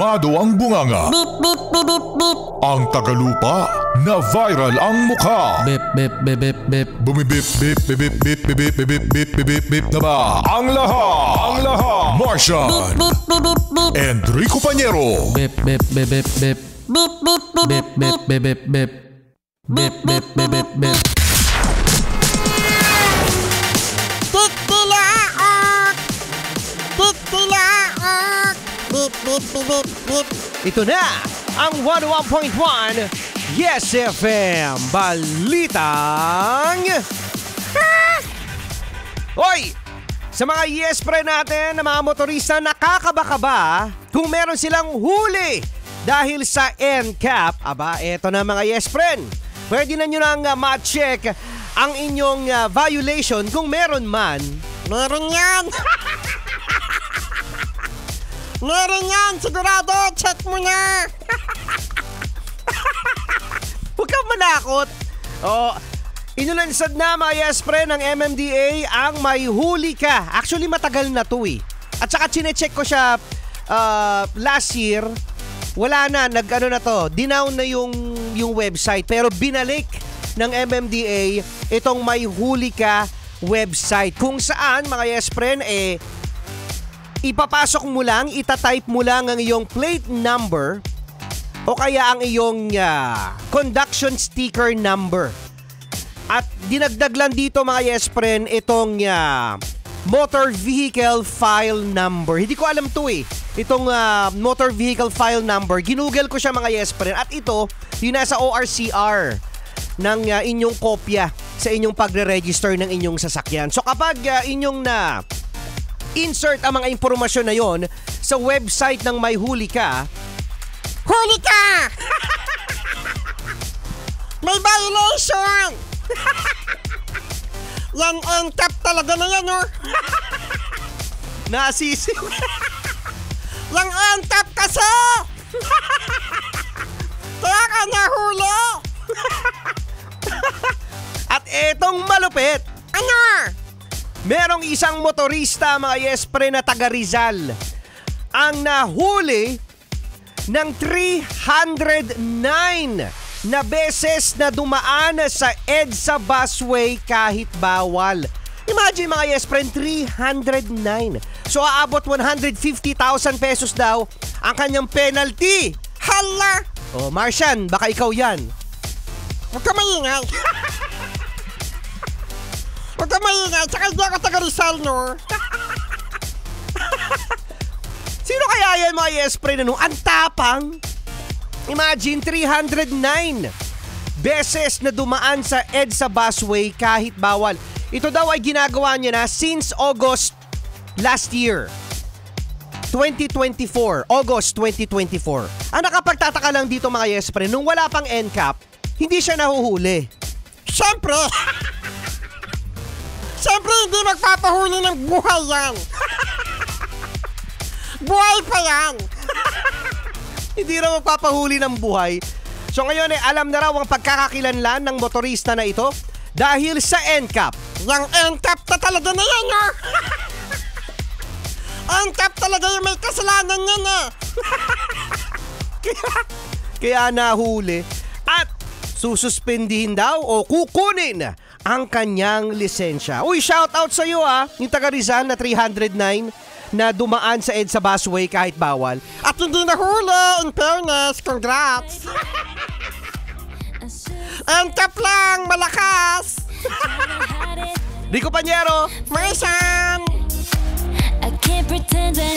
kalmado ang bunganga. Beep, beep, beep, beep, beep. Ang tagalupa na viral ang mukha. Bip, bip, bip, bip, bip. Bumibip, bip, bip, bip, bip, bip, bip, bip, bip, bip, bip na ba? Ang lahat. Martian. Beep, beep, beep, beep. Enrico Pañero. Bip, bip, bip, bip, bip. Beep, beep, beep, Bip, beep, bip, bip, bip, bip. Bip, bip, bip, bip, bip. Titilaok! Titilaok! Beep, beep, beep, beep, beep. Ito na ang 101.1 Yes FM Balitang Hoy! Sa mga Yes Pre natin na mga motorista, nakakaba ba kung meron silang huli dahil sa NCAP? Aba, eto na mga Yes Friend. Pwede na nyo nang ma-check ang inyong violation kung meron man. Meron yan! Meron yan! Sigurado! Check mo na! Huwag kang manakot. Inulansad na mga Yes Pre ng MMDA ang may huli ka. Actually matagal na to eh. At saka chinecheck ko siya last year. Wala na, dinown na yung website. Pero binalik ng MMDA itong may huli ka website. Kung saan mga Yes Pre, ipapasok mo lang, itatype mo lang ang iyong plate number o kaya ang iyong conduction sticker number. At dinagdag lang dito mga Yes Friend itong motor vehicle file number. Hindi ko alam to eh. Itong motor vehicle file number. Ginugel ko siya mga Yes Friend. At ito, yung nasa ORCR ng inyong kopya sa inyong pagre-register ng inyong sasakyan. So kapag inyong insert ang mga impormasyon na yon sa website ng May Huli Ka, Huli ka! May violation! Yan NCAP talaga na yan, oh! nasisiw. Yang NCAP kasi! Kaya ka nahuli! At etong malupit, Ano? merong isang motorista mga Yes Pre na taga Rizal ang nahuli ng 309 na beses na dumaan sa EDSA busway kahit bawal. Imagine mga Yes Pre, 309. So aabot 150,000 pesos daw ang kanyang penalty. Hala! Oh, Martian, baka ikaw yan. Huwag ka maingay. Huwag ka maingay. Tsaka hindi ako taga Rizal, no? Sino kaya yan mga Yes Pre na ang tapang? Imagine 309 beses na dumaan sa EDSA busway kahit bawal. Ito daw ay ginagawa niya na since August last year. 2024. August 2024. Ang nakapagtataka lang dito mga Yes Pre, nung wala pang NCAP, hindi siya nahuhuli. Siyempre! Siyempre hindi magpapahuli ng buhay yan! Buhay pa yan! Hindi na magpapahuli ng buhay. So ngayon ay alam na raw ang pagkakakilanlan ng motorista na ito dahil sa NCAP. Yang NCAP na talaga na yan, oh! NCAP talaga yung may kasalanan yan, eh! Kaya nahuli at sususpendihin daw o kukunin ang kanyang lisensya. Uy, shout out sa iyo yung taga Rizal na 309 na dumaan sa EDSA busway kahit bawal. At hindi nahuli, in fairness, congrats! NCAP lang, malakas! Rico Pañero, Martian! I can't pretend I